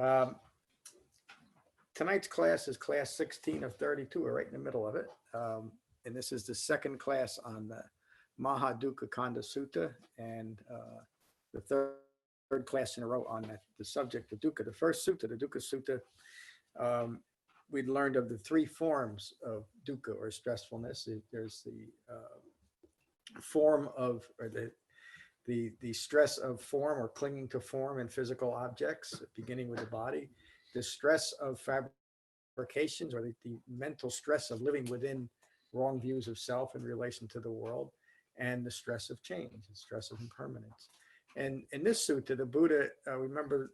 Um, tonight's class is class 16 of 32. We're right in the middle of it. And this is the second class on the Maha-Dukkhakkhandha Sutta and the third class in a row on the subject of dukkha. The first sutta, the Dukkha Sutta, we'd learned of the three forms of dukkha or stressfulness. There's the form of, or the stress of form or clinging to form and physical objects, beginning with the body, the stress of fabrications or the mental stress of living within wrong views of self in relation to the world, and the stress of change, the stress of impermanence. And in this sutta, the Buddha, remember,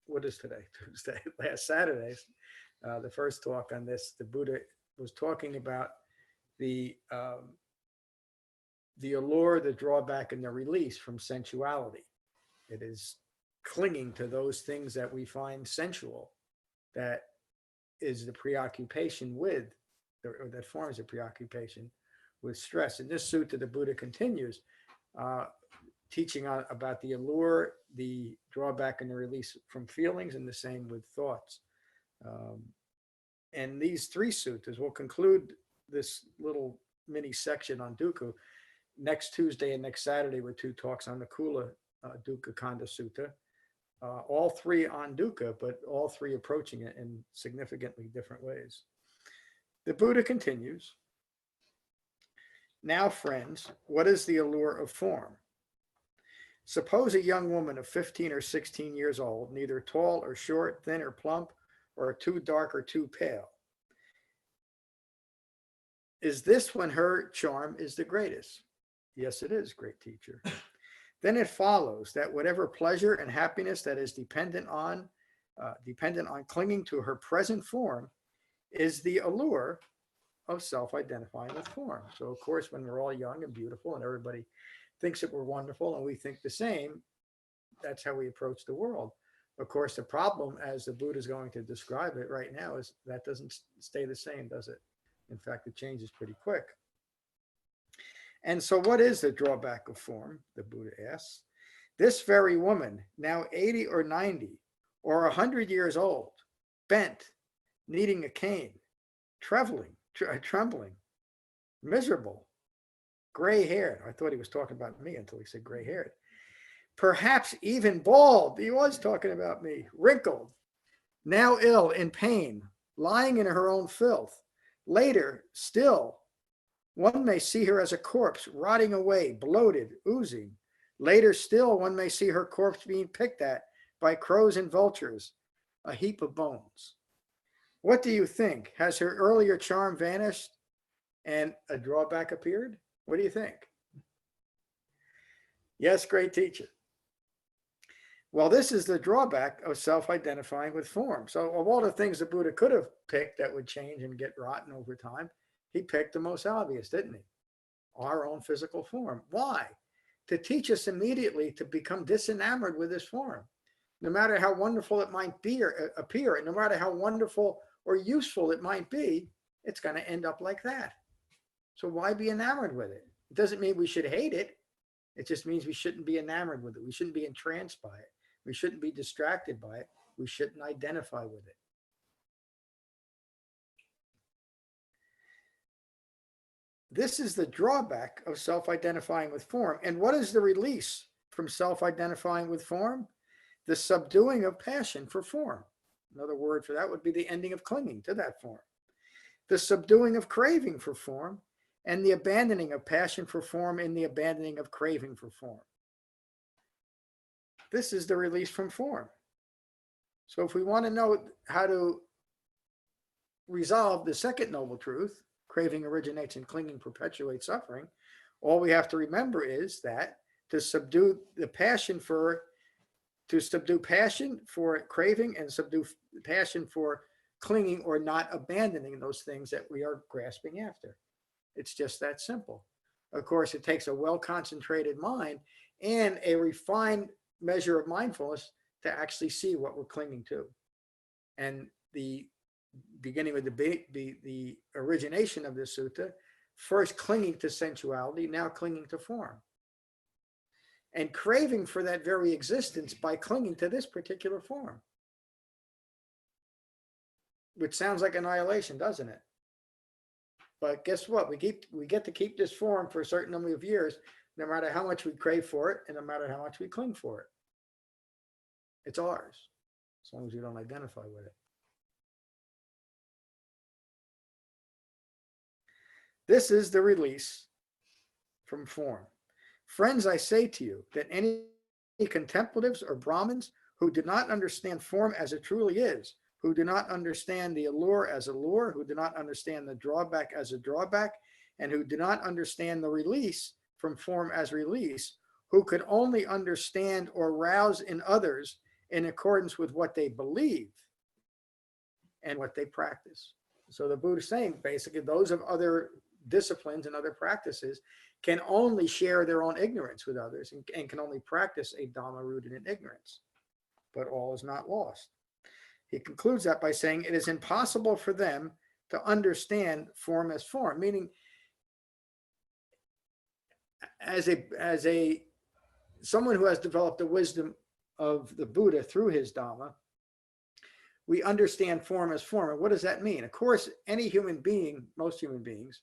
what is today? Tuesday, last Saturday, the first talk on this, the Buddha was talking about the allure, the drawback, and the release from sensuality. It is clinging to those things that we find sensual, that is the preoccupation with, or that forms a preoccupation with stress. In this sutta, the Buddha continues teaching about the allure, the drawback, and the release from feelings, and the same with thoughts. And these three suttas will conclude this little mini section on dukkha next Tuesday and next Saturday with two talks on the Kula Dukkhakkhandha Sutta. All three on dukkha, but all three approaching it in significantly different ways. The Buddha continues, "Now, friends, what is the allure of form? Suppose a young woman of 15 or 16 years old, neither tall or short, thin or plump, or too dark or too pale. Is this when her charm is the greatest? Yes, it is, great teacher. Then it follows that whatever pleasure and happiness that is dependent on clinging to her present form is the allure of self-identifying with form." So of course, when we're all young and beautiful and everybody thinks that we're wonderful and we think the same, that's how we approach the world. Of course, the problem, as the Buddha is going to describe it right now, is that doesn't stay the same, does it? In fact, it changes pretty quick. And so what is the drawback of form, the Buddha asks? This very woman, now 80 or 90 or 100 years old, bent, needing a cane, trembling, miserable, gray-haired. I thought he was talking about me until he said gray-haired. Perhaps even bald. He was talking about me. Wrinkled, now ill, in pain, lying in her own filth. Later, still, one may see her as a corpse, rotting away, bloated, oozing. Later still, one may see her corpse being picked at by crows and vultures, a heap of bones. What do you think? Has her earlier charm vanished and a drawback appeared? What do you think? Yes, great teacher. Well, this is the drawback of self-identifying with form. So of all the things the Buddha could have picked that would change and get rotten over time, he picked the most obvious, didn't he? Our own physical form. Why? To teach us immediately to become disenamored with this form. No matter how wonderful it might be or appear, and no matter how wonderful or useful it might be, it's going to end up like that. So why be enamored with it? It doesn't mean we should hate it. It just means we shouldn't be enamored with it. We shouldn't be entranced by it. We shouldn't be distracted by it. We shouldn't identify with it. This is the drawback of self-identifying with form. And what is the release from self-identifying with form? The subduing of passion for form. Another word for that would be the ending of clinging to that form. The subduing of craving for form, and the abandoning of passion for form in the abandoning of craving for form. This is the release from form. So if we want to know how to resolve the second noble truth, craving originates and clinging perpetuates suffering, all we have to remember is that to subdue passion for craving and subdue passion for clinging or not abandoning those things that we are grasping after. It's just that simple. Of course, it takes a well-concentrated mind and a refined measure of mindfulness to actually see what we're clinging to. And the beginning with the origination of this sutta, first clinging to sensuality, now clinging to form. And craving for that very existence by clinging to this particular form. which sounds like annihilation, doesn't it? But guess what? We get to keep this form for a certain number of years, no matter how much we crave for it and no matter how much we cling for it. It's ours, as long as we don't identify with it. This is the release from form. Friends, I say to you that any contemplatives or Brahmins who do not understand form as it truly is, who do not understand the allure as allure, who do not understand the drawback as a drawback, and who do not understand the release from form as release, who could only understand or rouse in others in accordance with what they believe and what they practice. So the Buddha is saying, basically, those of other disciplines and other practices can only share their own ignorance with others and can only practice a Dhamma rooted in ignorance. But all is not lost. He concludes that by saying it is impossible for them to understand form as form, meaning as someone who has developed the wisdom of the Buddha through his Dhamma, we understand form as form. And what does that mean? Of course, any human being, most human beings,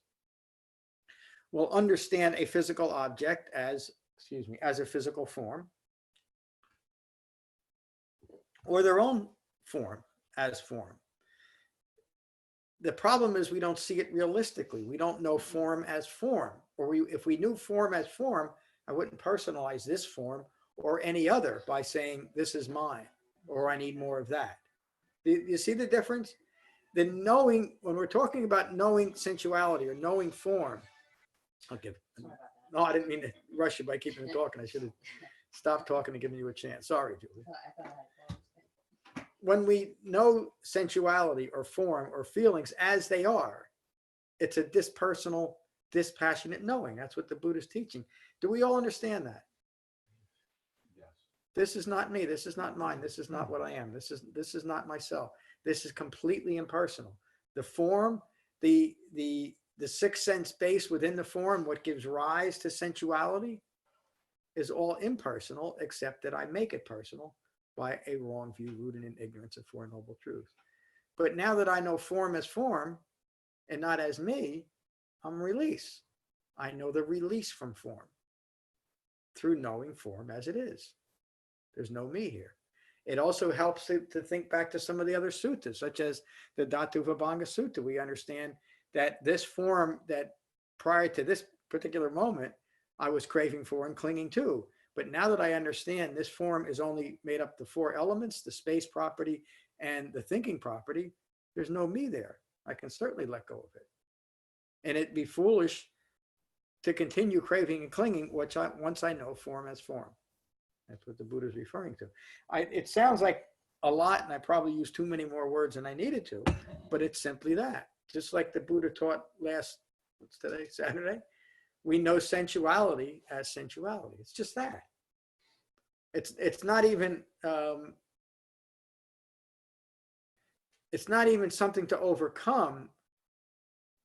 will understand a physical object as a physical form, or their own form as form. The problem is we don't see it realistically. We don't know form as form. Or if we knew form as form, I wouldn't personalize this form or any other by saying, this is mine, or I need more of that. You see the difference? The knowing, when we're talking about knowing sensuality or knowing form, no, I didn't mean to rush you by keeping you talking. I should have stopped talking and given you a chance. Sorry, Julie. When we know sensuality or form or feelings as they are, it's a dispersonal, dispassionate knowing. That's what the Buddha is teaching. Do we all understand that? Yes. This is not me. This is not mine. This is not what I am. This is not myself. This is completely impersonal. The form, the sixth sense base within the form, what gives rise to sensuality, is all impersonal, except that I make it personal by a wrong view rooted in ignorance of Four Noble Truths. But now that I know form as form and not as me, I'm released. I know the release from form through knowing form as it is. There's no me here. It also helps to think back to some of the other suttas, such as the Dhatuvabhanga Sutta. We understand that this form that prior to this particular moment, I was craving for and clinging to. But now that I understand this form is only made up of the four elements, the space property and the thinking property, there's no me there. I can certainly let go of it. And it'd be foolish to continue craving and clinging once I know form as form. That's what the Buddha is referring to. It sounds like a lot, and I probably used too many more words than I needed to, but it's simply that. Just like the Buddha taught what's today, Saturday? We know sensuality as sensuality. It's just that. It's not even something to overcome,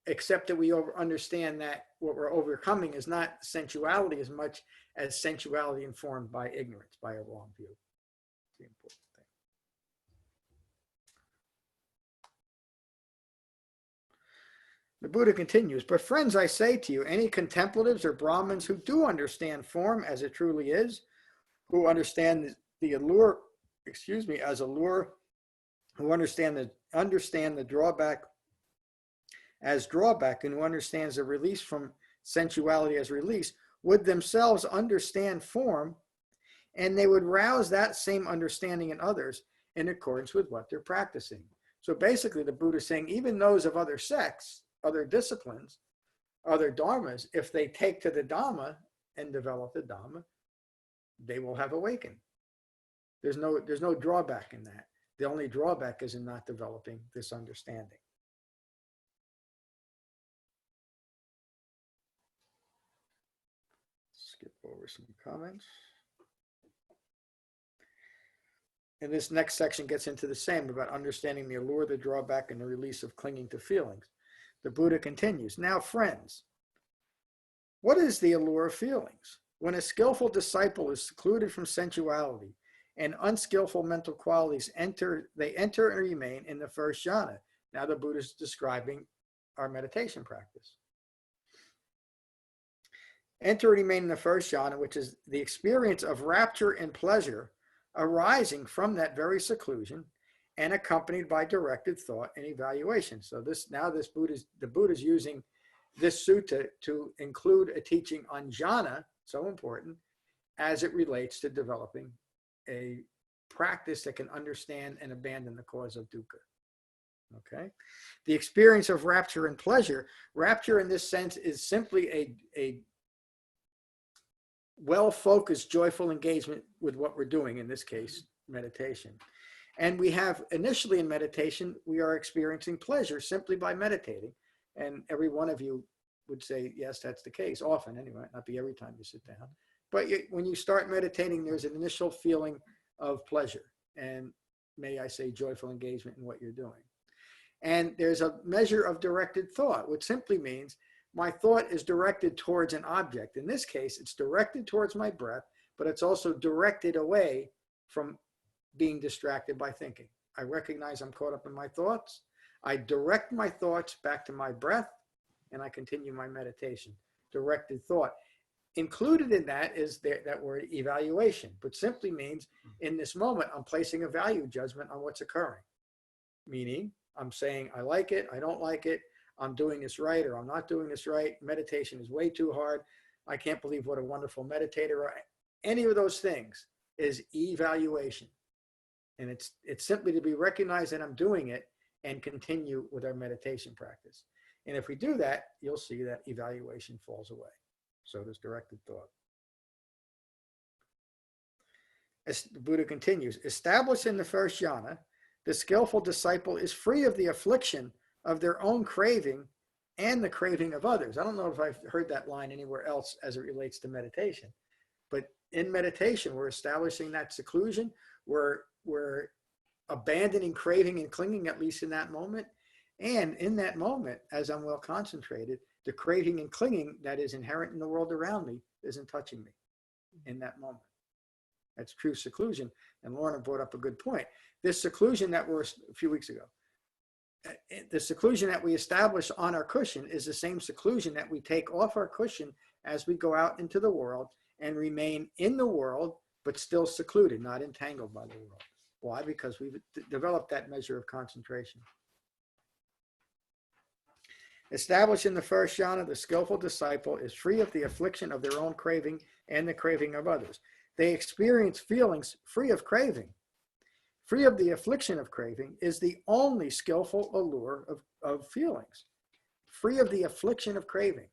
except that we understand that what we're overcoming is not sensuality as much as sensuality informed by ignorance, by a wrong view. It's the important thing. The Buddha continues, but friends, I say to you, any contemplatives or Brahmins who do understand form as it truly is, who understand the allure, as allure, who understand the drawback as drawback, and who understands the release from sensuality as release, would themselves understand form, and they would rouse that same understanding in others in accordance with what they're practicing. So basically the Buddha is saying even those of other sects, other disciplines, other dharmas, if they take to the Dhamma and develop the Dhamma, they will have awakened. There's no drawback in that. The only drawback is in not developing this understanding. Skip over some comments. And this next section gets into the same about understanding the allure, the drawback, and the release of clinging to feelings. The Buddha continues, now friends, what is the allure of feelings? When a skillful disciple is secluded from sensuality and unskillful mental qualities enter and remain in the first jhana, Now the Buddha is describing our meditation practice. Enter and remain in the first jhana, which is the experience of rapture and pleasure arising from that very seclusion and accompanied by directed thought and evaluation. So the Buddha is using this sutta to include a teaching on jhana, so important, as it relates to developing a practice that can understand and abandon the cause of dukkha. Okay? The experience of rapture and pleasure. Rapture in this sense is simply a well-focused, joyful engagement with what we're doing, in this case, meditation. And we have, initially in meditation, we are experiencing pleasure simply by meditating. And every one of you would say, yes, that's the case, often anyway, not be every time you sit down. But when you start meditating, there's an initial feeling of pleasure and, may I say, joyful engagement in what you're doing. And there's a measure of directed thought, which simply means my thought is directed towards an object. In this case, it's directed towards my breath, but it's also directed away from being distracted by thinking. I recognize I'm caught up in my thoughts. I direct my thoughts back to my breath, and I continue my meditation. Directed thought. Included in that is that word evaluation, which simply means in this moment, I'm placing a value judgment on what's occurring. Meaning, I'm saying, I like it, I don't like it, I'm doing this right, or I'm not doing this right. Meditation is way too hard. I can't believe what a wonderful meditator. Any of those things is evaluation. And it's simply to be recognized that I'm doing it and continue with our meditation practice. And if we do that, you'll see that evaluation falls away. So does directed thought. As the Buddha continues, established in the first jhana, the skillful disciple is free of the affliction of their own craving and the craving of others. I don't know if I've heard that line anywhere else as it relates to meditation, but in meditation, we're establishing that seclusion. We're abandoning craving and clinging, at least in that moment. And in that moment, as I'm well concentrated, the craving and clinging that is inherent in the world around me isn't touching me in that moment. That's true seclusion. And Lorna brought up a good point. This seclusion that we're a few weeks ago, the seclusion that we establish on our cushion is the same seclusion that we take off our cushion as we go out into the world and remain in the world, but still secluded, not entangled by the world. Why? Because we've developed that measure of concentration. Established in the first jhana, the skillful disciple is free of the affliction of their own craving and the craving of others. They experience feelings free of craving. Free of the affliction of craving is the only skillful allure of feelings. Free of the affliction of craving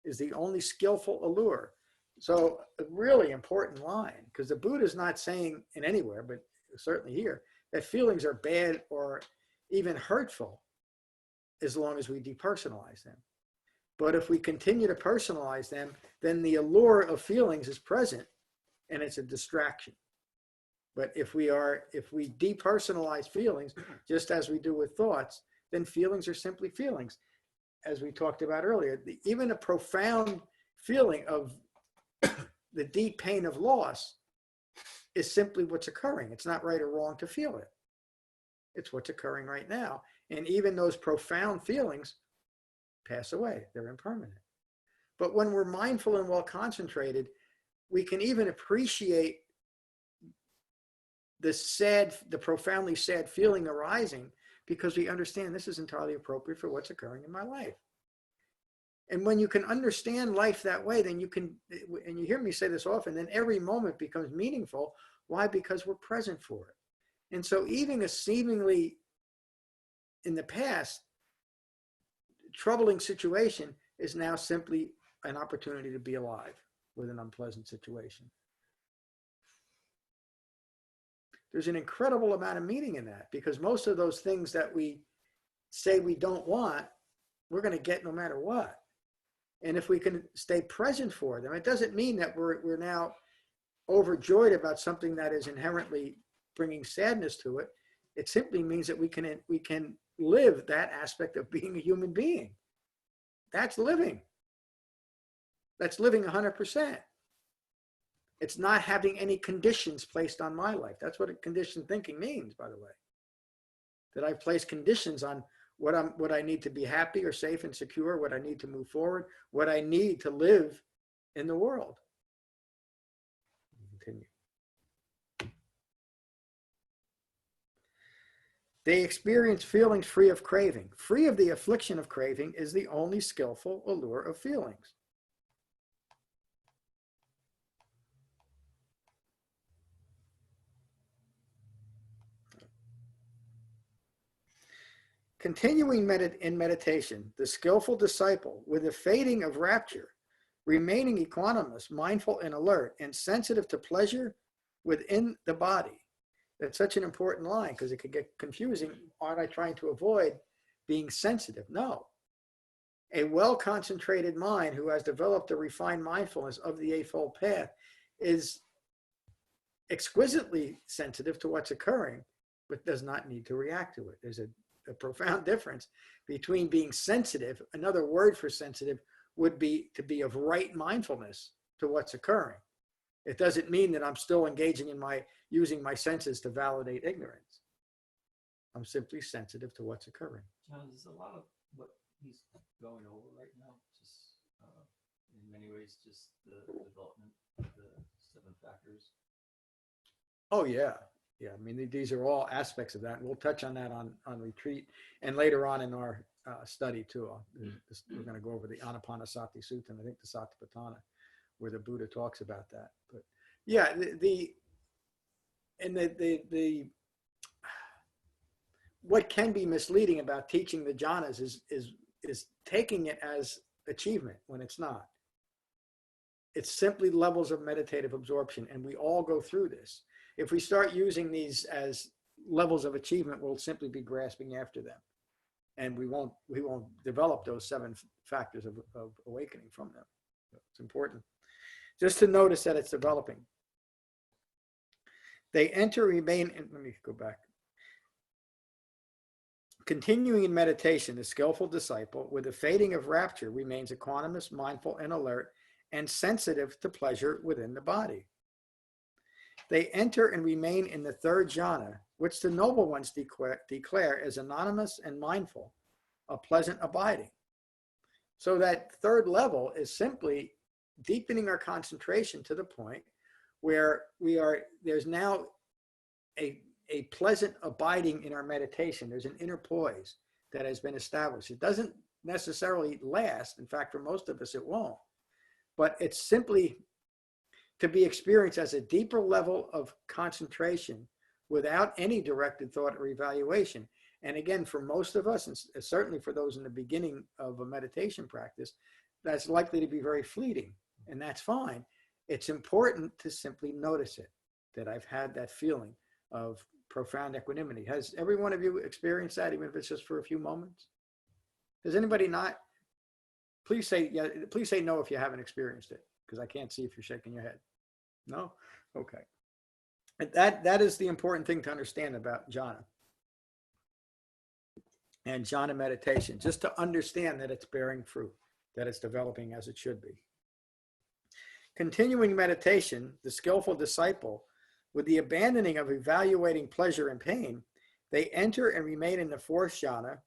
is the only skillful allure. So a really important line, because the Buddha is not saying in anywhere, but certainly here, that feelings are bad or even hurtful as long as we depersonalize them. But if we continue to personalize them, then the allure of feelings is present and it's a distraction. But if we depersonalize feelings, just as we do with thoughts, then feelings are simply feelings. As we talked about earlier, even a profound feeling of the deep pain of loss is simply what's occurring. It's not right or wrong to feel it. It's what's occurring right now. And even those profound feelings pass away. They're impermanent. But when we're mindful and well concentrated, we can even appreciate the profoundly sad feeling arising because we understand this is entirely appropriate for what's occurring in my life. And when you can understand life that way, then you can, and you hear me say this often, then every moment becomes meaningful. Why? Because we're present for it. And so even a seemingly, in the past, troubling situation is now simply an opportunity to be alive with an unpleasant situation. There's an incredible amount of meaning in that, because most of those things that we say we don't want, we're going to get no matter what. And if we can stay present for them, it doesn't mean that we're now overjoyed about something that is inherently bringing sadness to it. It simply means that we can live that aspect of being a human being. That's living. That's living 100%. It's not having any conditions placed on my life. That's what conditioned thinking means, by the way. That I've placed conditions on what I need to be happy or safe and secure, what I need to move forward, what I need to live in the world. Continue. They experience feelings free of craving. Free of the affliction of craving is the only skillful allure of feelings. Continuing in meditation, the skillful disciple, with the fading of rapture, remaining equanimous, mindful and alert, and sensitive to pleasure within the body. That's such an important line because it could get confusing. Aren't I trying to avoid being sensitive? No. A well-concentrated mind who has developed a refined mindfulness of the Eightfold Path is exquisitely sensitive to what's occurring, but does not need to react to it. There's a profound difference between being sensitive. Another word for sensitive would be to be of right mindfulness to what's occurring. It doesn't mean that I'm still engaging in using my senses to validate ignorance. I'm simply sensitive to what's occurring. John, there's a lot of what he's going over right now, just in many ways, just the development of the 7 factors. Oh, yeah. Yeah, I mean, these are all aspects of that. And we'll touch on that on retreat and later on in our study too. We're going to go over the Anapanasati Sutta and I think the Satipatthana, where the Buddha talks about that. But yeah, what can be misleading about teaching the jhanas is taking it as achievement when it's not. It's simply levels of meditative absorption, and we all go through this. If we start using these as levels of achievement, we'll simply be grasping after them, and we won't develop those 7 factors of awakening from them. It's important just to notice that it's developing. They enter, remain, and let me go back. Continuing in meditation, the skillful disciple, with the fading of rapture, remains equanimous, mindful, and alert, and sensitive to pleasure within the body. They enter and remain in the 3rd jhana, which the noble ones declare as anonymous and mindful, a pleasant abiding. So that 3rd level is simply deepening our concentration to the point where there's now a pleasant abiding in our meditation. There's an inner poise that has been established. It doesn't necessarily last. In fact, for most of us, it won't. But it's simply to be experienced as a deeper level of concentration without any directed thought or evaluation. And again, for most of us, and certainly for those in the beginning of a meditation practice, that's likely to be very fleeting, and that's fine. It's important to simply notice it, that I've had that feeling of profound equanimity. Has every one of you experienced that, even if it's just for a few moments? Has anybody not? Please say yeah. Please say no if you haven't experienced it, because I can't see if you're shaking your head. No? Okay. That is the important thing to understand about jhana and jhana meditation, just to understand that it's bearing fruit, that it's developing as it should be. Continuing meditation, the skillful disciple, with the abandoning of evaluating pleasure and pain, they enter and remain in the 4th jhana,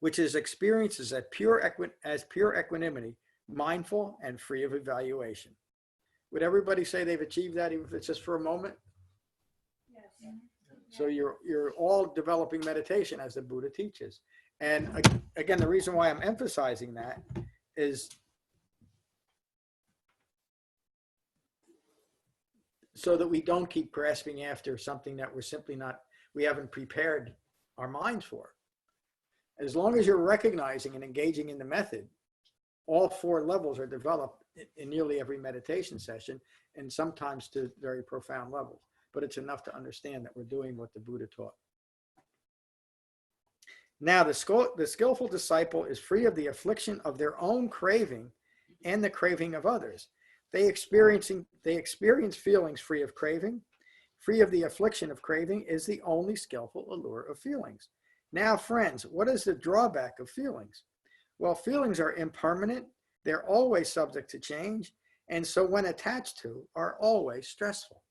which is experienced as pure equanimity, mindful and free of evaluation. Would everybody say they've achieved that, even if it's just for a moment? Yes. So you're all developing meditation as the Buddha teaches. And again, the reason why I'm emphasizing that is so that we don't keep grasping after something that we haven't prepared our minds for. As long as you're recognizing and engaging in the method, all 4 levels are developed in nearly every meditation session, and sometimes to very profound levels. But it's enough to understand that we're doing what the Buddha taught. Now, the skillful disciple is free of the affliction of their own craving and the craving of others. They experience feelings free of craving. Free of the affliction of craving is the only skillful allure of feelings. Now, friends, what is the drawback of feelings? Well, feelings are impermanent. They're always subject to change. And so when attached to, are always stressful.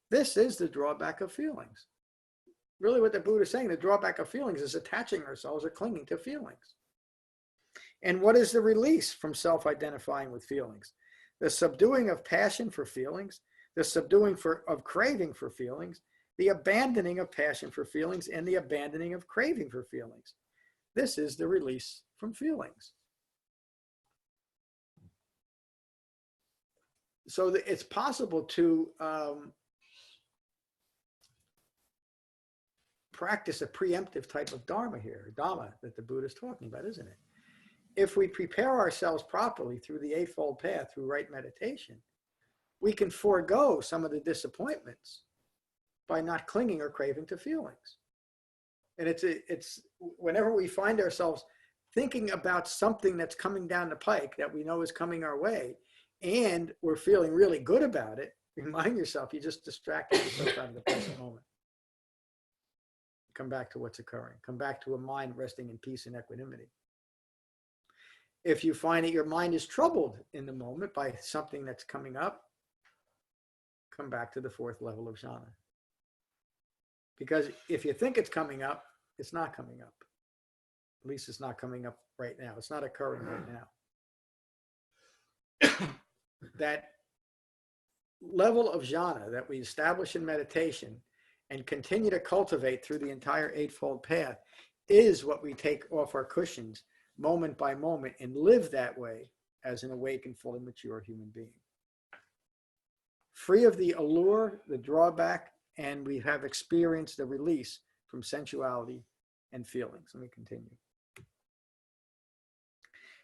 This is the drawback of feelings. Really what the Buddha is saying, the drawback of feelings is attaching ourselves or clinging to feelings. And what is the release from self-identifying with feelings? The subduing of passion for feelings, the subduing of craving for feelings, the abandoning of passion for feelings, and the abandoning of craving for feelings. This is the release from feelings. So it's possible to practice a preemptive type of Dharma here, Dhamma, that the Buddha is talking about, isn't it? If we prepare ourselves properly through the Eightfold Path, through right meditation, we can forego some of the disappointments by not clinging or craving to feelings. And it's whenever we find ourselves thinking about something that's coming down the pike that we know is coming our way, and we're feeling really good about it, remind yourself you just distracted yourself out of the present moment. Come back to what's occurring. Come back to a mind resting in peace and equanimity. If you find that your mind is troubled in the moment by something that's coming up, come back to the fourth level of jhana. Because if you think it's coming up, it's not coming up. At least it's not coming up right now. It's not occurring right now. That level of jhana that we establish in meditation and continue to cultivate through the entire Eightfold Path is what we take off our cushions moment by moment and live that way as an awakened, fully mature human being. Free of the allure, the drawback, and we have experienced the release from sensuality and feelings. Let me continue.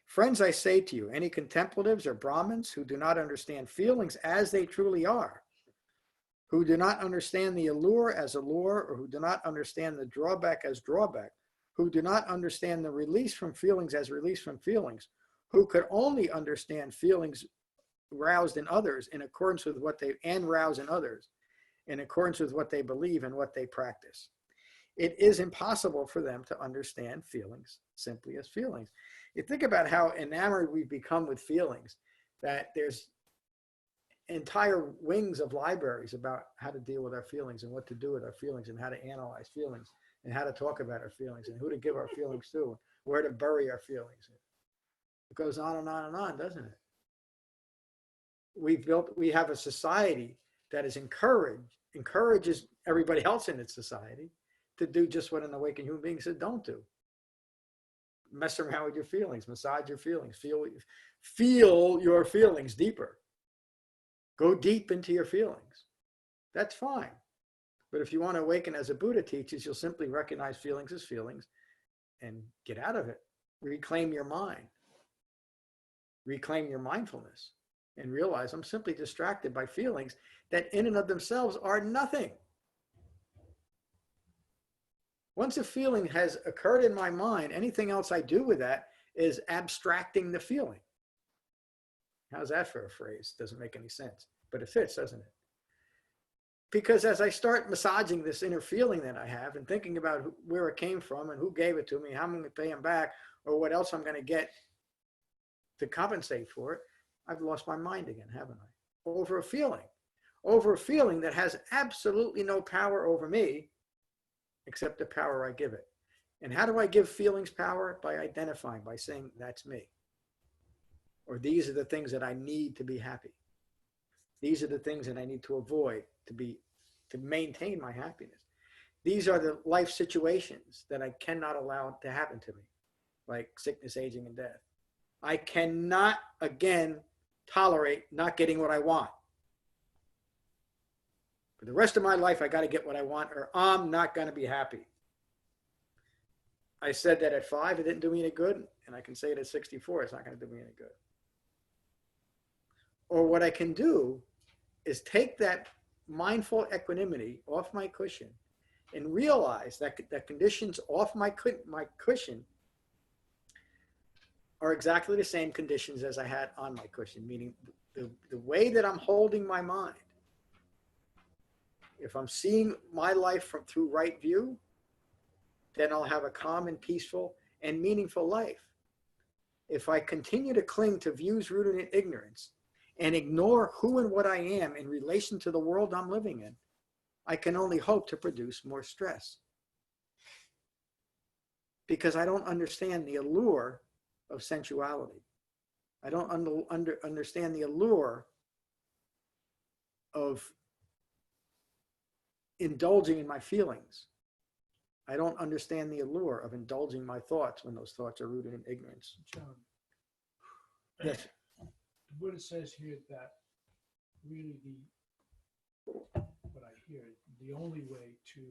Friends, I say to you, any contemplatives or Brahmins who do not understand feelings as they truly are, who do not understand the allure as allure, or who do not understand the drawback as drawback, who do not understand the release from feelings as release from feelings, who could only understand feelings roused in others in accordance with what they, and rouse in others in accordance with what they believe and what they practice. It is impossible for them to understand feelings simply as feelings. You think about how enamored we've become with feelings, that there's entire wings of libraries about how to deal with our feelings and what to do with our feelings and how to analyze feelings and how to talk about our feelings and who to give our feelings to, where to bury our feelings. It goes on and on and on, doesn't it? We have a society that is encourages everybody else in its society to do just what an awakened human being said don't do. Mess around with your feelings, massage your feelings, feel your feelings deeper. Go deep into your feelings. That's fine. But if you want to awaken as a Buddha teaches, you'll simply recognize feelings as feelings and get out of it. Reclaim your mind. Reclaim your mindfulness and realize I'm simply distracted by feelings that in and of themselves are nothing. Once a feeling has occurred in my mind, anything else I do with that is abstracting the feeling. How's that for a phrase? Doesn't make any sense, but it fits, doesn't it? Because as I start massaging this inner feeling that I have and thinking about where it came from and who gave it to me, how I'm going to pay him back, or what else I'm going to get to compensate for it, I've lost my mind again, haven't I? Over a feeling that has absolutely no power over me except the power I give it. And how do I give feelings power? By identifying, by saying, that's me. Or these are the things that I need to be happy. These are the things that I need to avoid to maintain my happiness. These are the life situations that I cannot allow to happen to me, like sickness, aging, and death. I cannot, again, tolerate not getting what I want. For the rest of my life, I got to get what I want or I'm not going to be happy. I said that at 5, it didn't do me any good, and I can say it at 64, it's not going to do me any good. Or what I can do is take that mindful equanimity off my cushion and realize that the conditions off my cushion are exactly the same conditions as I had on my cushion, meaning the way that I'm holding my mind. If I'm seeing my life through right view, then I'll have a calm and peaceful and meaningful life. If I continue to cling to views rooted in ignorance and ignore who and what I am in relation to the world I'm living in, I can only hope to produce more stress. Because I don't understand the allure of sensuality. I don't understand the allure of indulging in my feelings. I don't understand the allure of indulging my thoughts when those thoughts are rooted in ignorance. John, Yes. the Buddha says here that really what I hear, the only way to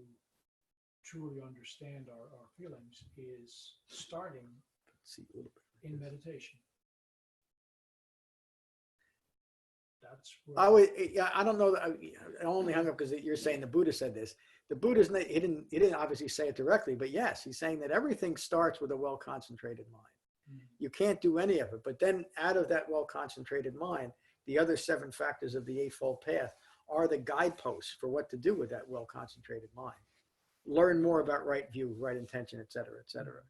truly understand our feelings is starting Let's see a little bit. in meditation. That's I don't know. I only hung up because you're saying the Buddha said this. The Buddha's he didn't obviously say it directly, but yes, he's saying that everything starts with a well-concentrated mind. You can't do any of it, but then out of that well-concentrated mind, the other 7 factors of the Eightfold Path are the guideposts for what to do with that well-concentrated mind. Learn more about right view, right intention, et cetera, et cetera.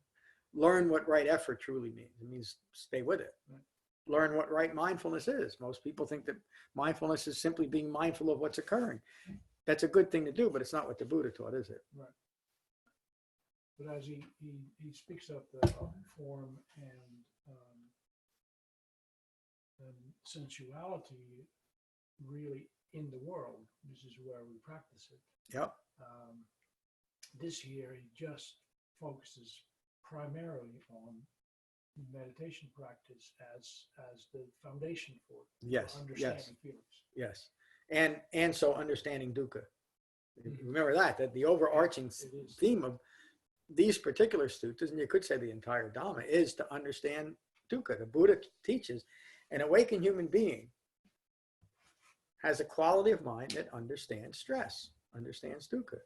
Learn what right effort truly means. It means stay with it. Right. Learn what right mindfulness is. Most people think that mindfulness is simply being mindful of what's occurring. That's a good thing to do, but it's not what the Buddha taught, is it? right. But as he speaks of the form and sensuality really in the world, this is where we practice it. Yep. This year, he just focuses primarily on meditation practice as the foundation for Yes. understanding feelings. Yes. And so understanding dukkha. Mhm. Remember that the overarching It is. theme of these particular suttas, and you could say the entire Dhamma, is to understand dukkha. The Buddha teaches an awakened human being has a quality of mind that understands stress, understands dukkha.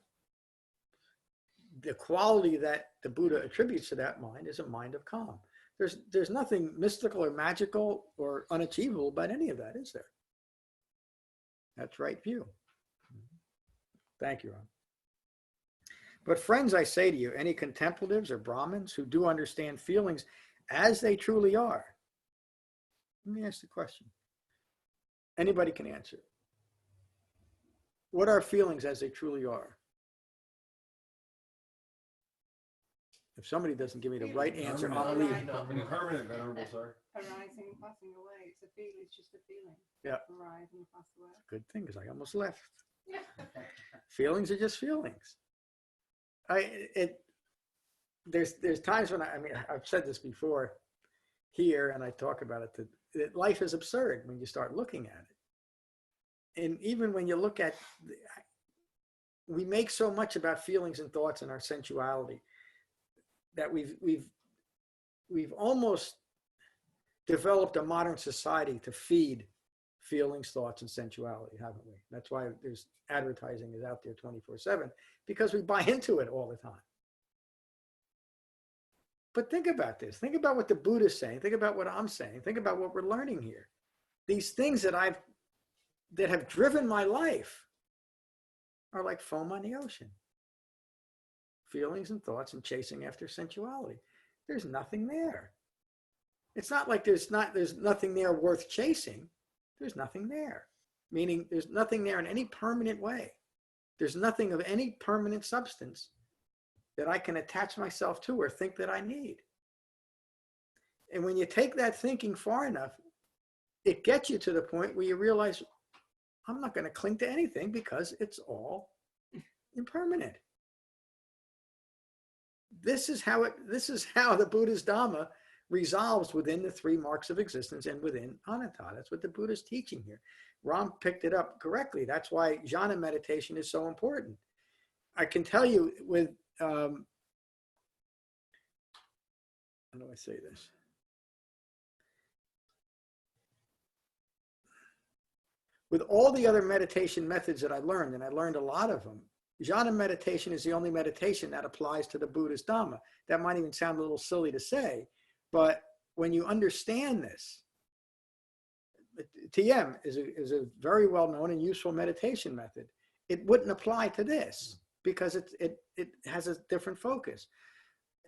The quality that the Buddha attributes to that mind is a mind of calm. There's nothing mystical or magical or unachievable about any of that, is there? That's right view. Thank you, Ron. But friends, I say to you, any contemplatives or Brahmins who do understand feelings as they truly are. Let me ask the question. Anybody can answer. What are feelings as they truly are? If somebody doesn't give me the right answer, I'll leave. Impermanent, venerable sir. Arising and passing away. It's a feeling, it's just a feeling. Yeah. Arise and pass away. Good thing, because I almost left. Feelings are just feelings. There's times when I've said this before here, and I talk about it, that life is absurd when you start looking at it. And even when you look at, we make so much about feelings and thoughts and our sensuality that we've almost developed a modern society to feed feelings, thoughts, and sensuality, haven't we? That's why there's advertising is out there 24/7, because we buy into it all the time. But think about this. Think about what the Buddha's saying. Think about what I'm saying. Think about what we're learning here. These things that have driven my life are like foam on the ocean. Feelings and thoughts and chasing after sensuality. There's nothing there. It's not like there's nothing there worth chasing. There's nothing there. Meaning there's nothing there in any permanent way. There's nothing of any permanent substance that I can attach myself to or think that I need. And when you take that thinking far enough, it gets you to the point where you realize, I'm not going to cling to anything because it's all impermanent. This is how the Buddha's Dhamma resolves within the 3 marks of existence and within Anatta. That's what the Buddha's teaching here. Ram picked it up correctly. That's why jhana meditation is so important. I can tell you with, how do I say this? With all the other meditation methods that I learned, and I learned a lot of them, jhana meditation is the only meditation that applies to the Buddha's Dhamma. That might even sound a little silly to say, but when you understand this, TM is a very well-known and useful meditation method. It wouldn't apply to this because it has a different focus.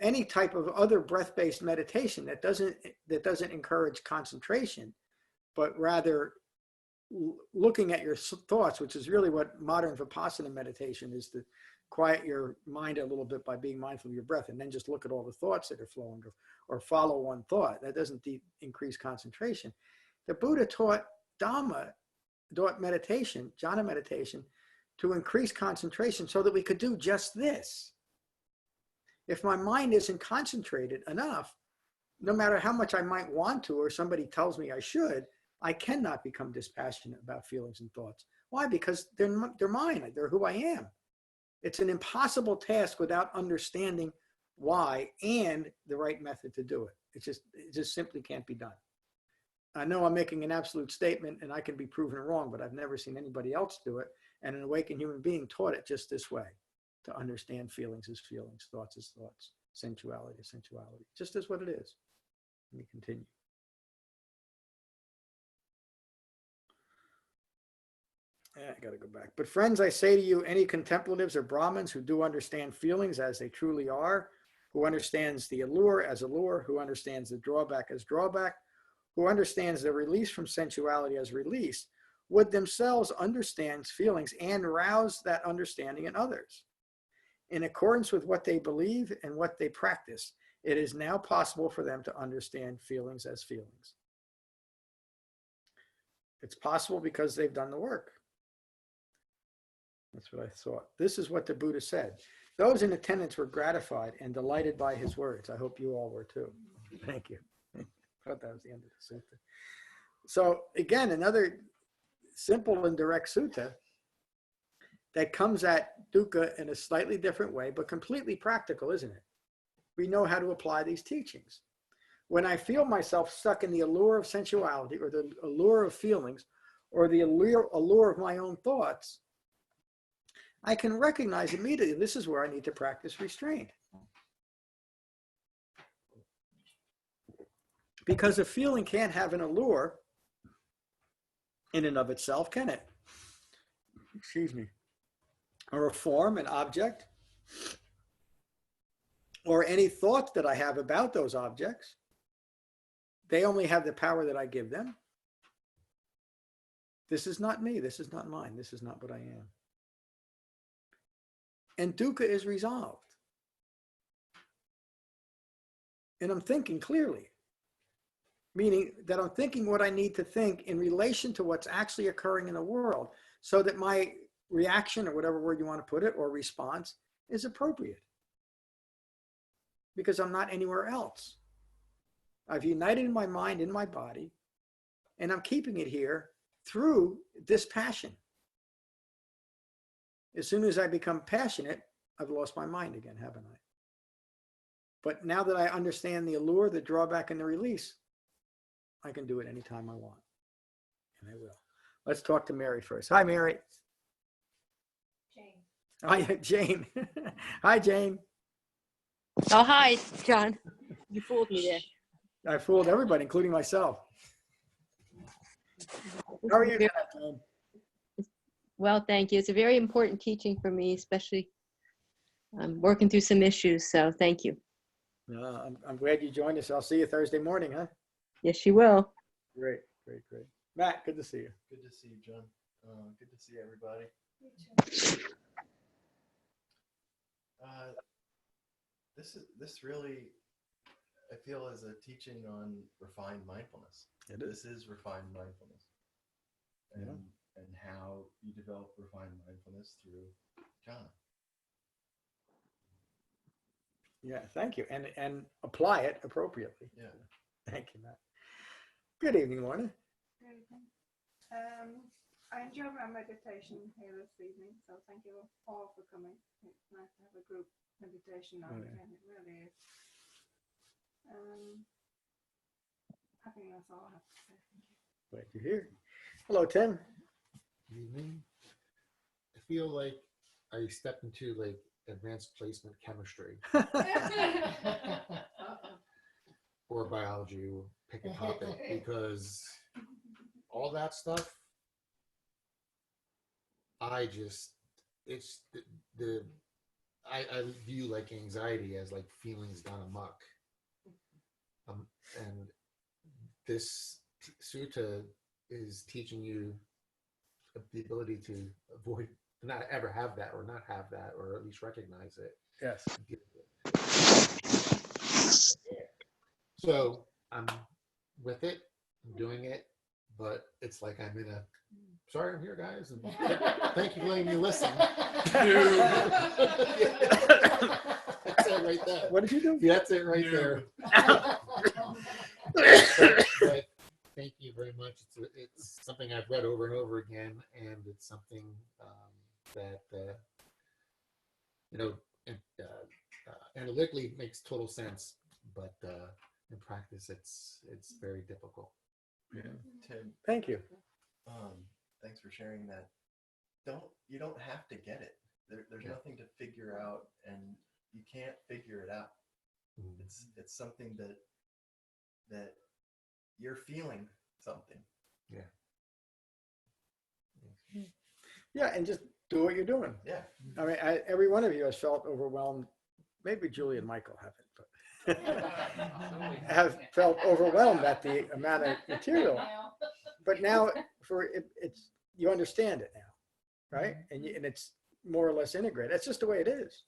Any type of other breath-based meditation that doesn't encourage concentration, but rather looking at your thoughts, which is really what modern Vipassana meditation is, to quiet your mind a little bit by being mindful of your breath, and then just look at all the thoughts that are flowing, or follow one thought. That doesn't increase concentration. The Buddha taught Dhamma, taught meditation, jhana meditation, to increase concentration so that we could do just this. If my mind isn't concentrated enough, no matter how much I might want to, or somebody tells me I should, I cannot become dispassionate about feelings and thoughts. Why? Because they're mine. They're who I am. It's an impossible task without understanding why and the right method to do it. It just simply can't be done. I know I'm making an absolute statement and I can be proven wrong, but I've never seen anybody else do it. And an awakened human being taught it just this way, to understand feelings as feelings, thoughts as thoughts, sensuality as sensuality. Just as what it is. Let me continue. I got to go back. But friends, I say to you, any contemplatives or Brahmins who do understand feelings as they truly are, who understands the allure as allure, who understands the drawback as drawback, who understands the release from sensuality as release, would themselves understand feelings and rouse that understanding in others. In accordance with what they believe and what they practice, it is now possible for them to understand feelings as feelings. It's possible because they've done the work. That's what I thought. This is what the Buddha said. Those in attendance were gratified and delighted by his words. I hope you all were too. Thank you. I thought that was the end of the sutta. So again, another simple and direct sutta that comes at dukkha in a slightly different way, but completely practical, isn't it? We know how to apply these teachings. When I feel myself stuck in the allure of sensuality, or the allure of feelings, or the allure of my own thoughts, I can recognize immediately this is where I need to practice restraint. Because a feeling can't have an allure in and of itself, can it? Excuse me. Or a form, an object, or any thought that I have about those objects. They only have the power that I give them. This is not me. This is not mine. This is not what I am. And dukkha is resolved. And I'm thinking clearly, meaning that I'm thinking what I need to think in relation to what's actually occurring in the world, so that my reaction, or whatever word you want to put it, or response, is appropriate. Because I'm not anywhere else. I've united my mind in my body, and I'm keeping it here through this passion. As soon as I become passionate, I've lost my mind again, haven't I? But now that I understand the allure, the drawback, and the release, I can do it anytime I want. And I will. Let's talk to Mary first. Hi, Mary. Jane. Hi, Jane. Hi, Jane. Oh, hi, John. You fooled me there. I fooled everybody, including myself. How are you tonight, Jane? Well, thank you. It's a very important teaching for me, especially I'm working through some issues, so thank you. I'm glad you joined us. I'll see you Thursday morning, huh? Yes, you will. Great, great, great. Matt, good to see you. Good to see you, John. Good to see everybody. This really, I feel, is a teaching on refined mindfulness. It is. This is refined mindfulness, and how you develop refined mindfulness through jhana. Yeah, thank you. And apply it appropriately. Yeah. Thank you, Matt. Good evening, Lorna. Good evening. I enjoyed my meditation here this evening, so thank you all for coming. It's nice to have a group meditation on again. It really is. I think that's all I have to say. Thank you. Glad you're here. Hello, Tim. Good evening. I feel like I stepped into like advanced placement chemistry or biology, or pick a topic, because all that stuff, I view like anxiety as like feelings gone amok. And this sutta is teaching you the ability to avoid, to not ever have that, or not have that, or at least recognize it. Yes. So I'm with it, I'm doing it, but it's like I'm in a, sorry, I'm here, guys, and thank you for letting me listen. That's it right there. What did you do? Yeah, that's it right there. But thank you very much. It's something I've read over and over again, and it's something that analytically makes total sense, but in practice, it's very difficult. Yeah. Tim, Thank you. thanks for sharing that. You don't have to get it. There's Yeah. nothing to figure out, and you can't figure it out. Mhm. It's something that you're feeling something. Yeah, and just do what you're doing. Yeah. I mean, every one of you has felt overwhelmed. Maybe Julie and Michael haven't, but have felt overwhelmed at the amount of material. But now, it's you understand it now, right? And it's more or less integrated. That's just the way it is.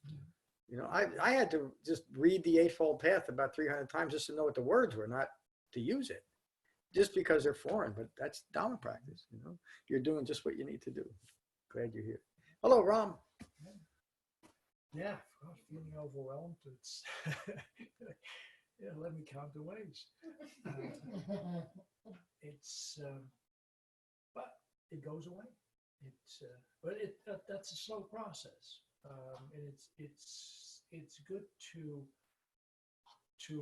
You know, I had to just read the Eightfold Path about 300 times just to know what the words were, not to use it, just because they're foreign. But that's Dhamma practice. You know, you're doing just what you need to do. Glad you're here. Hello, Ram. Yeah, I was feeling overwhelmed. It's let me count the ways. But it goes away. That's a slow process, and it's good to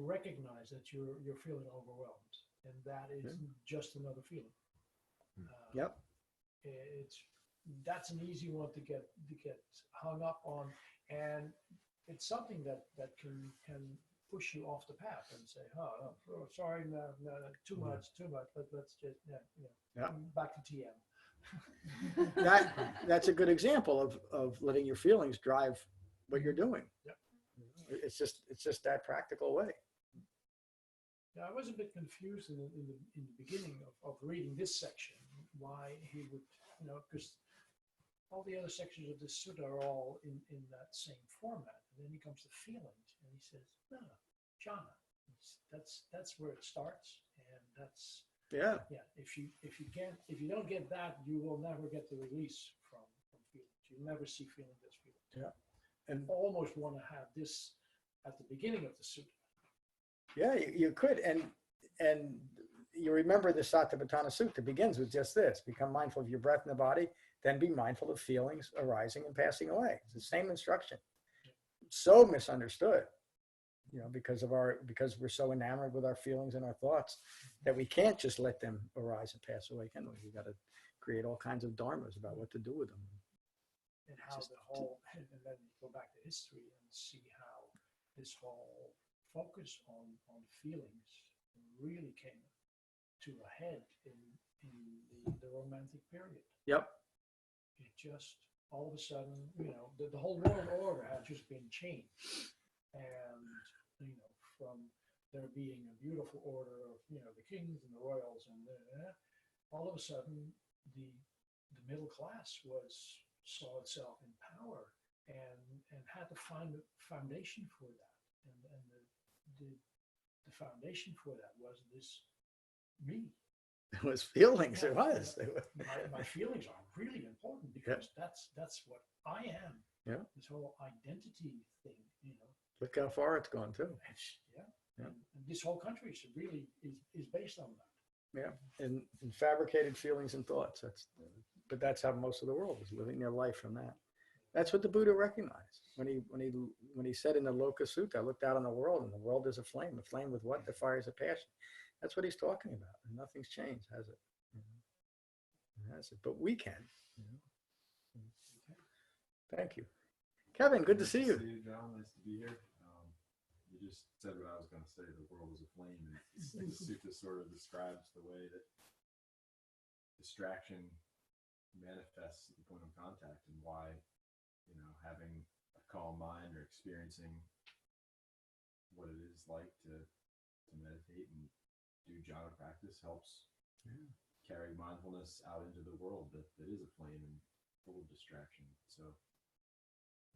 recognize that you're feeling overwhelmed, and that is just another feeling. Yep. That's an easy one to get hung up on, and it's something that can push you off the path and say, "Oh, sorry, no, too much. Let's just back to TM." That's a good example of letting your feelings drive what you're doing. Yep. It's just that practical way. Yeah, I was a bit confused in the beginning of reading this section, why he would, because all the other sections of the sutta are all in that same format. And then he comes to feelings, and he says, "No, jhana. That's where it starts, and that's Yeah. If you don't get that, you will never get the release from feelings. You'll never see feeling as feeling. Yeah. And almost want to have this at the beginning of the sutta. Yeah, you could. And you remember the Satipatthana Sutta begins with just this: become mindful of your breath in the body, then be mindful of feelings arising and passing away. It's the same instruction. So misunderstood, because we're so enamored with our feelings and our thoughts that we can't just let them arise and pass away, can we? We got to create all kinds of dharmas about what to do with them. And how and then go back to history and see how this whole focus on feelings really came to a head in the Romantic period. Yep. It just all of a sudden, the whole world order had just been changed, and from there being a beautiful order of the kings and the royals, and all of a sudden the middle class saw itself in power and had to find a foundation for that, and the foundation for that was this me. It was feelings. It was. My feelings are really important because that's what I am. Yeah. This whole identity thing, Look how far it's gone too. And this whole country really is based on that. Yeah, and fabricated feelings and thoughts. But that's how most of the world is living their life from that. That's what the Buddha recognized when he said in the Loka Sutta, "I looked out on the world, and the world is a flame. A flame with what? The fires of passion." That's what he's talking about, and nothing's changed, has it? It hasn't, but we can. Thank you, Kevin. Good to see you. John. Nice to be here. You just said what I was going to say. The world is a flame, and the sutta sort of describes the way that distraction manifests at the point of contact, and why, having a calm mind or experiencing what it is like to meditate and do jhana practice helps carry mindfulness out into the world that is aflame and full of distraction. So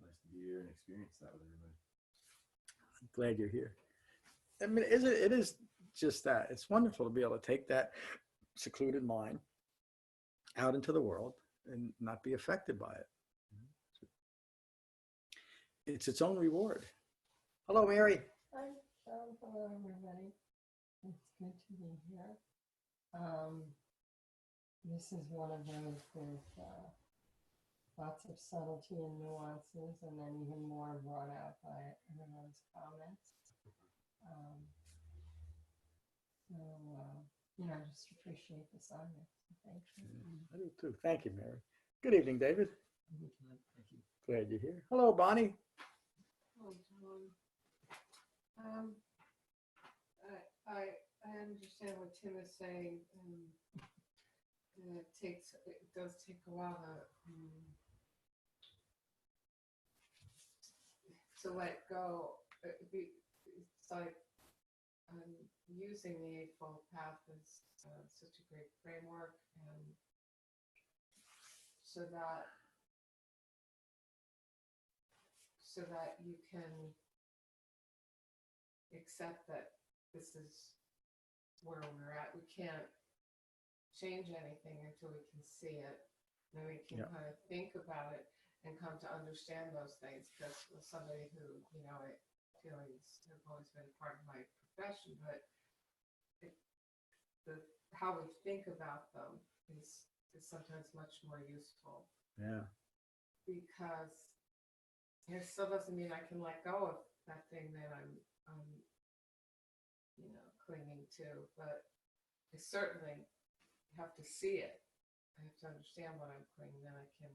nice to be here and experience that with everybody. I'm glad you're here. I mean, it is just that. It's wonderful to be able to take that secluded mind out into the world and not be affected by it. It's its own reward. Hello, Mary. Hi, hello everybody. It's good to be here. This is one of those with lots of subtlety and nuances, and then even more brought out by everyone's comments. Just appreciate this honor. Thank you. I do too. Thank you, Mary. Good evening, David. Good night. Thank you. Glad you're here. Hello, Bonnie. Oh, John. I understand what Tim is saying. It does take a while to let go. It's like using the Eightfold Path is such a great framework, and so that you can accept that this is where we're at. We can't change anything until we can see it. Then we can kind of think about it and come to understand those things. Because with somebody who, feelings have always been part of my profession, but how we think about them is sometimes much more useful. Yeah. Because it still doesn't mean I can let go of that thing that I'm clinging to, but I certainly have to see it. I have to understand what I'm clinging, then I can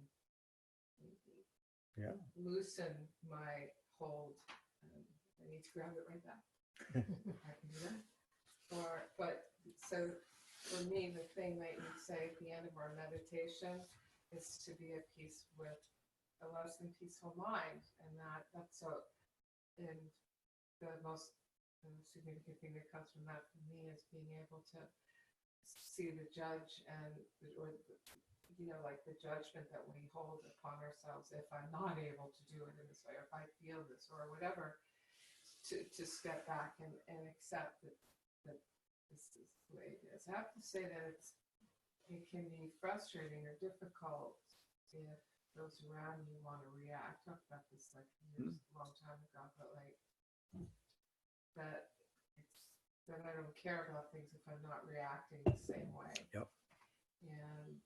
loosen my hold. I need to grab it right back. I can do that. So for me, the thing that you say at the end of our meditation is to be at peace with a less than peaceful mind, and that's and the most significant thing that comes from that for me is being able to see the judge like the judgment that we hold upon ourselves if I'm not able to do it in this way, or if I feel this or whatever, to step back and accept that this is the way it is. I have to say that it can be frustrating or difficult if those around you want to react. I talked about this a long time ago, but that I don't care about things if I'm not reacting the same way. Yep. And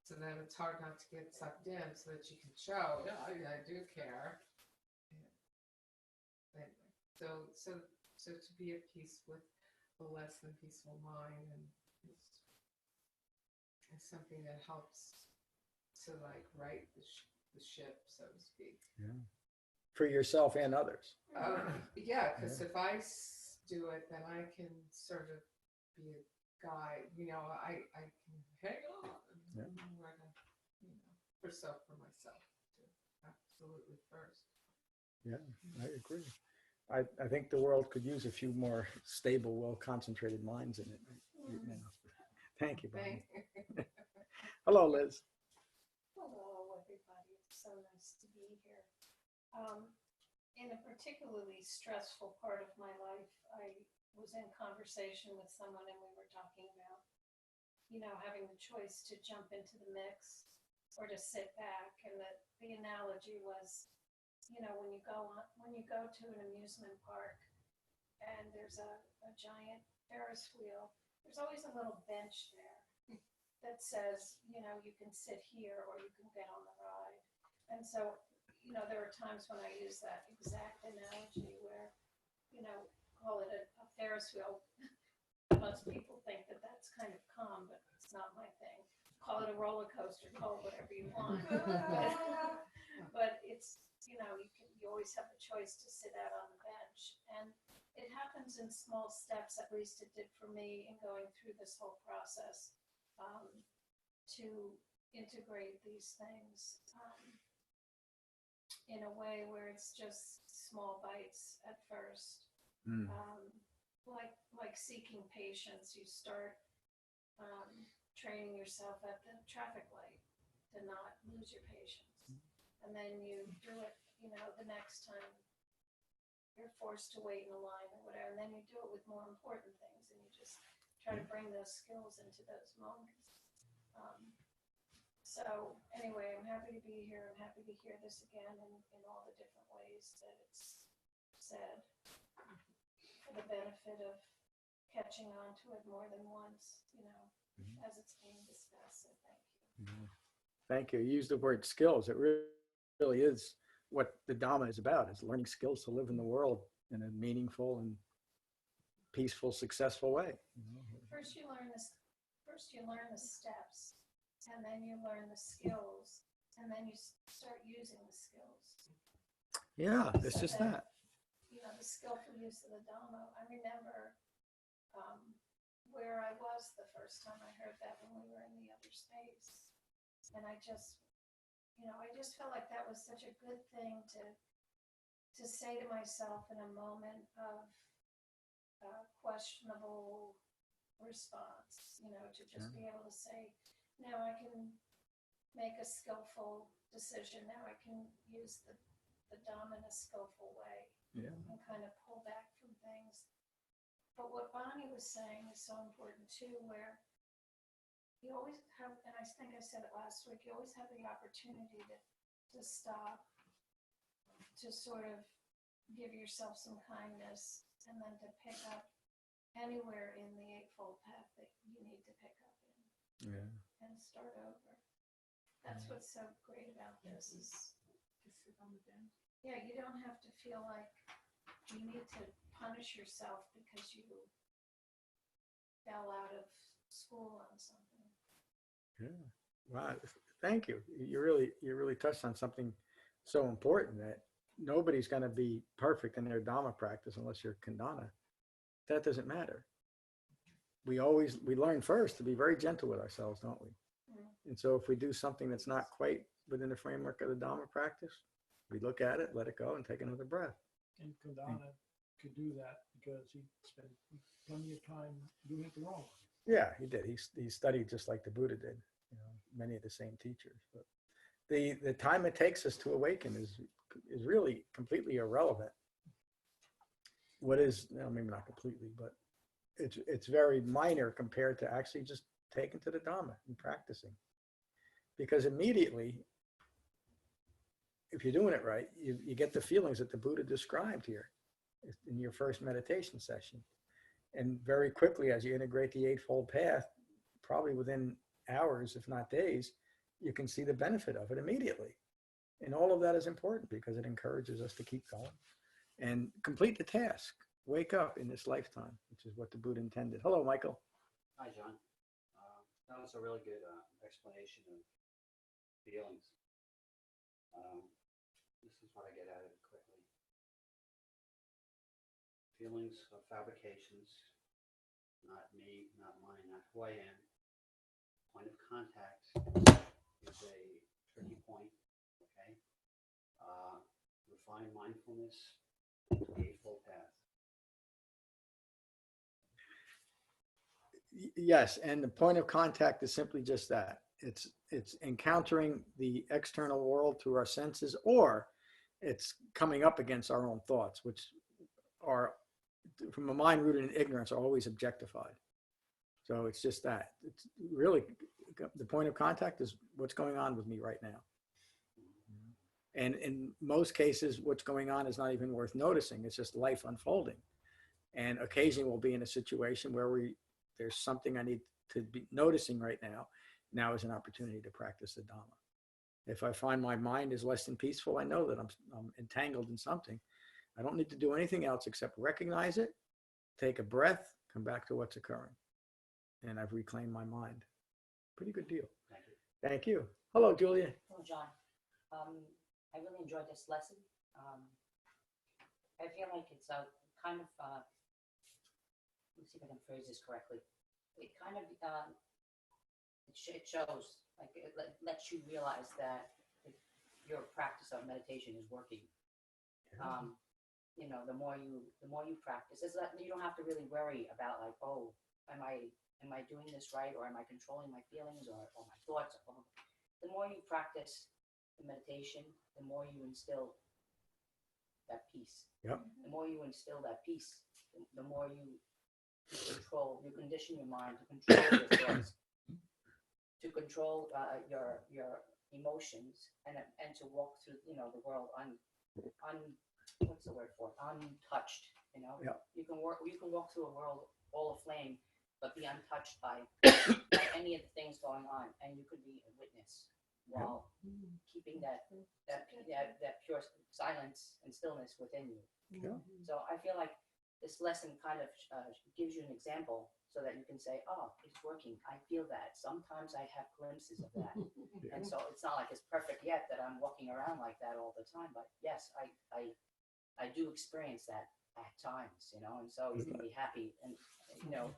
so then it's hard not to get sucked in, so that you can show, I do care. Anyway, so to be at peace with a less than peaceful mind and is something that helps to right the ship, so to speak. Yeah. For yourself and others. Because if I do it, then I can sort of be a guide. I can hang on. Where to, for myself, too. Absolutely first. Yeah, I agree. I think the world could use a few more stable, well-concentrated minds in it. Thank you, Bonnie. Hello, Liz. Hello, everybody. It's so nice to be here. In a particularly stressful part of my life, I was in conversation with someone and we were talking about, having the choice to jump into the mix or to sit back. And the analogy was, when you go to an amusement park and there's a giant Ferris wheel, there's always a little bench there that says, you can sit here or you can get on the ride. And so, there are times when I use that exact analogy where, call it a Ferris wheel. Most people think that that's kind of calm, but it's not my thing. Call it a roller coaster, call it whatever you want. But it's, you always have the choice to sit out on the bench. And it happens in small steps, at least it did for me in going through this whole process, to integrate these things in a way where it's just small bites at first. like seeking patience. You start training yourself at the traffic light to not lose your patience. And then you do it, the next time you're forced to wait in a line or whatever. And then you do it with more important things, and you just try to bring those skills into those moments. So anyway, I'm happy to be here. I'm happy to hear this again in all the different ways that it's said, for the benefit of catching on to it more than once, as it's being discussed. So thank you. Thank you. You used the word skills. It really is what the Dhamma is about, is learning skills to live in the world in a meaningful and peaceful, successful way. First you learn the steps, and then you learn the skills, and then you start using the skills. Yeah, it's just that. The skillful use of the Dhamma. I remember where I was the first time I heard that when we were in the other space. And I just felt like that was such a good thing to say to myself in a moment of questionable response, to just be able to say, now I can make a skillful decision. Now I can use the Dhamma in a skillful way. Yeah. And kind of pull back from things. But what Bonnie was saying is so important too, where you always have, and I think I said it last week, you always have the opportunity to stop, to sort of give yourself some kindness, and then to pick up anywhere in the Eightfold Path that you need to pick up in. Yeah. And start over. That's what's so great about this is you don't have to feel like you need to punish yourself because you fell out of school on something. Yeah. Wow. Thank you. You really touched on something so important, that nobody's going to be perfect in their Dhamma practice unless you're Khandana. That doesn't matter. We learn first to be very gentle with ourselves, don't we? Mm-hmm. And so if we do something that's not quite within the framework of the Dhamma practice, we look at it, let it go, and take another breath. And Khandana could do that because he spent plenty of time doing it the wrong way. Yeah, he did. He studied just like the Buddha did, many of the same teachers. But the time it takes us to awaken is really completely irrelevant. What is, maybe not completely, but it's very minor compared to actually just taking to the Dhamma and practicing. Because immediately, if you're doing it right, you get the feelings that the Buddha described here in your first meditation session. And very quickly, as you integrate the Eightfold Path, probably within hours, if not days, you can see the benefit of it immediately. And all of that is important because it encourages us to keep going and complete the task. Wake up in this lifetime, which is what the Buddha intended. Hello, Michael. Hi, John. That was a really good explanation of feelings. This is what I get out of it quickly. Feelings are fabrications, not me, not mine, not who I am. Point of contact is a tricky point, okay? Refine mindfulness, Eightfold Path. Yes, and the point of contact is simply just that. It's encountering the external world through our senses, or it's coming up against our own thoughts, which are, from a mind rooted in ignorance, are always objectified. So it's just that. It's really, the point of contact is what's going on with me right now. And in most cases, what's going on is not even worth noticing. It's just life unfolding. And occasionally we'll be in a situation where there's something I need to be noticing right now. Now is an opportunity to practice the Dhamma. If I find my mind is less than peaceful, I know that I'm entangled in something. I don't need to do anything else except recognize it, take a breath, come back to what's occurring. And I've reclaimed my mind. Pretty good deal. Thank you. Thank you. Hello, Julia. Hello, John. I really enjoyed this lesson. I feel like it's a kind of, let's see if I can phrase this correctly. It kind of, it shows, like it lets you realize that your practice of meditation is working. you know, the more you practice, it's that you don't have to really worry about like, oh, am I doing this right, or am I controlling my feelings or my thoughts? The more you practice the meditation, the more you instill that peace. Yep. The more you instill that peace, the more you condition your mind to control your thoughts, to control your emotions, and to walk through, you know, the world what's the word for it? Untouched. You know, Yeah. You can walk through a world all aflame, but be untouched by any of the things going on, and you could be a witness while keeping that pure silence and stillness within you. Yeah. So I feel like this lesson kind of gives you an example so that you can say, oh, it's working. I feel that. Sometimes I have glimpses of that. And so it's not like it's perfect yet that I'm walking around like that all the time. But yes, I do experience that at times, you know, and so you can be happy and, you know,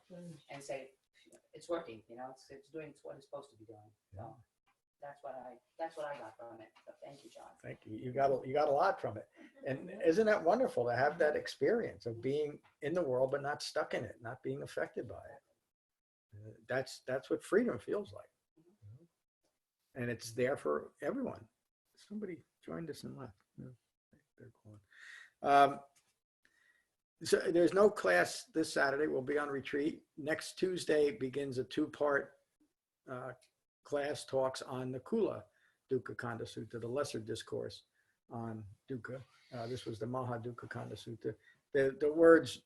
and say, it's working, you know, it's doing what it's supposed to be doing. So that's what I got from it. So thank you, John. Thank you. You got a lot from it. And isn't that wonderful to have that experience of being in the world, but not stuck in it, not being affected by it? That's what freedom feels like. And it's there for everyone. Somebody joined us and left. No, they're gone. So there's no class this Saturday. We'll be on retreat. Next Tuesday begins a two-part class talks on the Dukkhakkhandha Sutta, the lesser discourse on dukkha. This was the Maha-Dukkhakkhandha Sutta. The words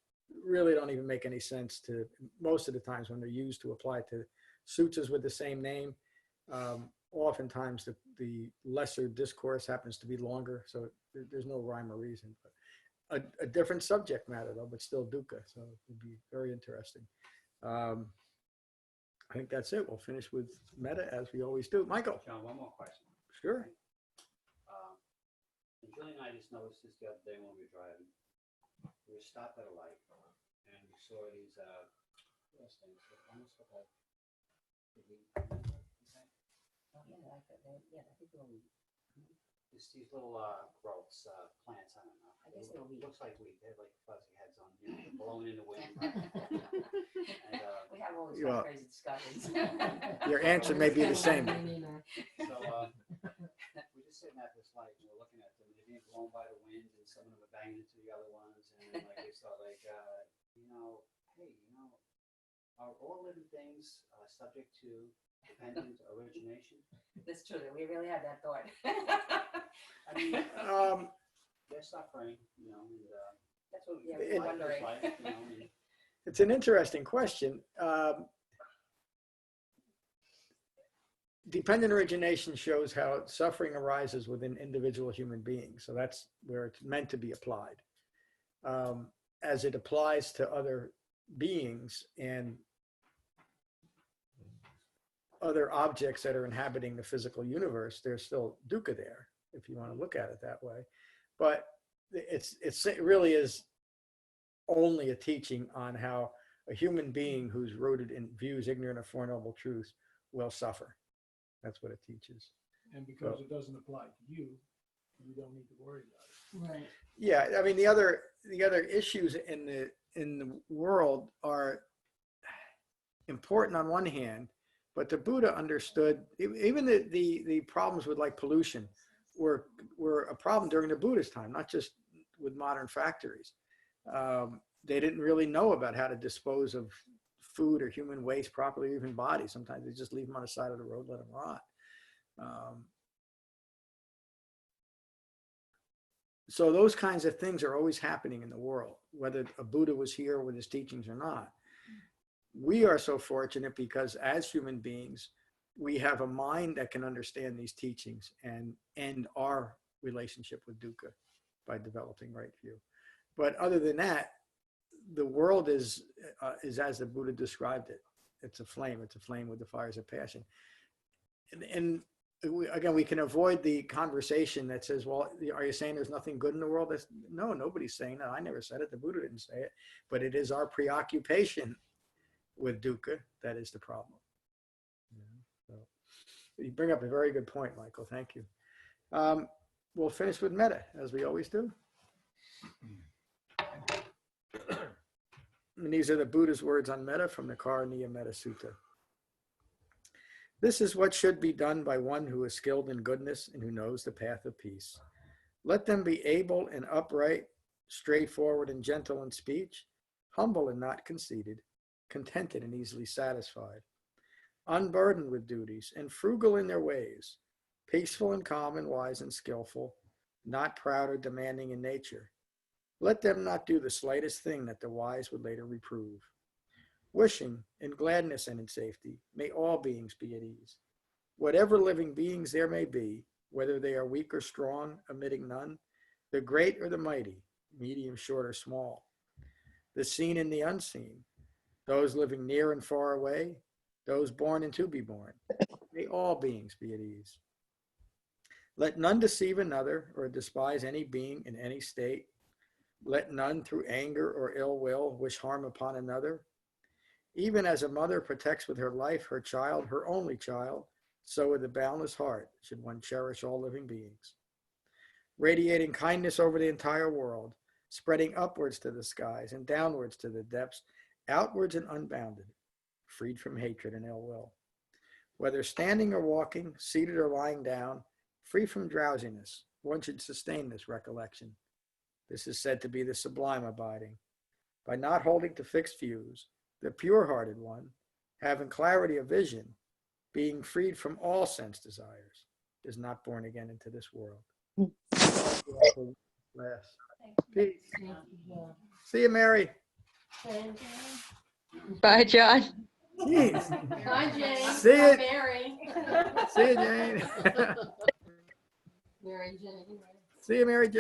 really don't even make any sense to most of the times when they're used to apply to suttas with the same name. Oftentimes the lesser discourse happens to be longer, so there's no rhyme or reason. But a different subject matter though, but still dukkha, so it would be very interesting. I think that's it. We'll finish with metta as we always do. Michael. John, one more question. Sure. And Julie and I just noticed this the other day when we were driving. We were stopped at a light, and we saw these things that almost look like these little growths, plants. I don't know. I guess they're weeds. Looks like weed. They have like fuzzy heads on, you know, blowing in the wind. And, We have all these Well, crazy discussions. Your answer may be the same. so we're just sitting at this light and we're looking at them. They're being blown by the wind, and some of them are banging into the other ones. And like they start like, you know, hey, you know, are all living things subject to dependent origination? That's true. We really had that thought. I mean, they're suffering, you know. And, that's what we're wondering. life, you know, and, It's an interesting question. Dependent origination shows how suffering arises within individual human beings. So that's where it's meant to be applied. As it applies to other beings and other objects that are inhabiting the physical universe, there's still dukkha there, if you want to look at it that way. But it really is only a teaching on how a human being who's rooted in views ignorant of Four Noble Truths will suffer. The what it teaches. And because it doesn't apply to you, you don't need to worry about it. Right. Yeah, I mean the other issues in the world are important on one hand, but the Buddha understood even the problems with like pollution were a problem during the Buddha's time, not just with modern factories. They didn't really know about how to dispose of food or human waste properly, or even bodies. Sometimes they just leave them on the side of the road, let them rot. So those kinds of things are always happening in the world, whether a Buddha was here with his teachings or not. We are so fortunate because as human beings, we have a mind that can understand these teachings and end our relationship with dukkha by developing right view. But other than that, the world is as the Buddha described it. It's a flame. It's a flame with the fires of passion. And again, we can avoid the conversation that says, well, are you saying there's nothing good in the world? No, nobody's saying that. I never said it. The Buddha didn't say it. But it is our preoccupation with dukkha that is the problem. So you bring up a very good point, Michael. Thank you. We'll finish with metta, as we always do. And these are the Buddha's words on metta from the Karaniya Metta Sutta. This is what should be done by one who is skilled in goodness and who knows the path of peace. Let them be able and upright, straightforward and gentle in speech, humble and not conceited, contented and easily satisfied, unburdened with duties and frugal in their ways, peaceful and calm and wise and skillful, not proud or demanding in nature. Let them not do the slightest thing that the wise would later reprove. Wishing in gladness and in safety, may all beings be at ease. Whatever living beings there may be, whether they are weak or strong, omitting none, the great or the mighty, medium, short, or small, the seen and the unseen, those living near and far away, those born and to be born, may all beings be at ease. Let none deceive another or despise any being in any state. Let none through anger or ill will wish harm upon another. Even as a mother protects with her life her child, her only child, so with a boundless heart should one cherish all living beings. Radiating kindness over the entire world, spreading upwards to the skies and downwards to the depths, outwards and unbounded, freed from hatred and ill will. Whether standing or walking, seated or lying down, free from drowsiness, one should sustain this recollection. This is said to be the sublime abiding. By not holding to fixed views, the pure-hearted one, having clarity of vision, being freed from all sense desires, is not born again into this world. Last. Peace. See you, Mary. Bye, John. Jeez. Hi, Jane. See Hi, it. Mary. See you, Jane. Mary Jane. See you, Mary Jane.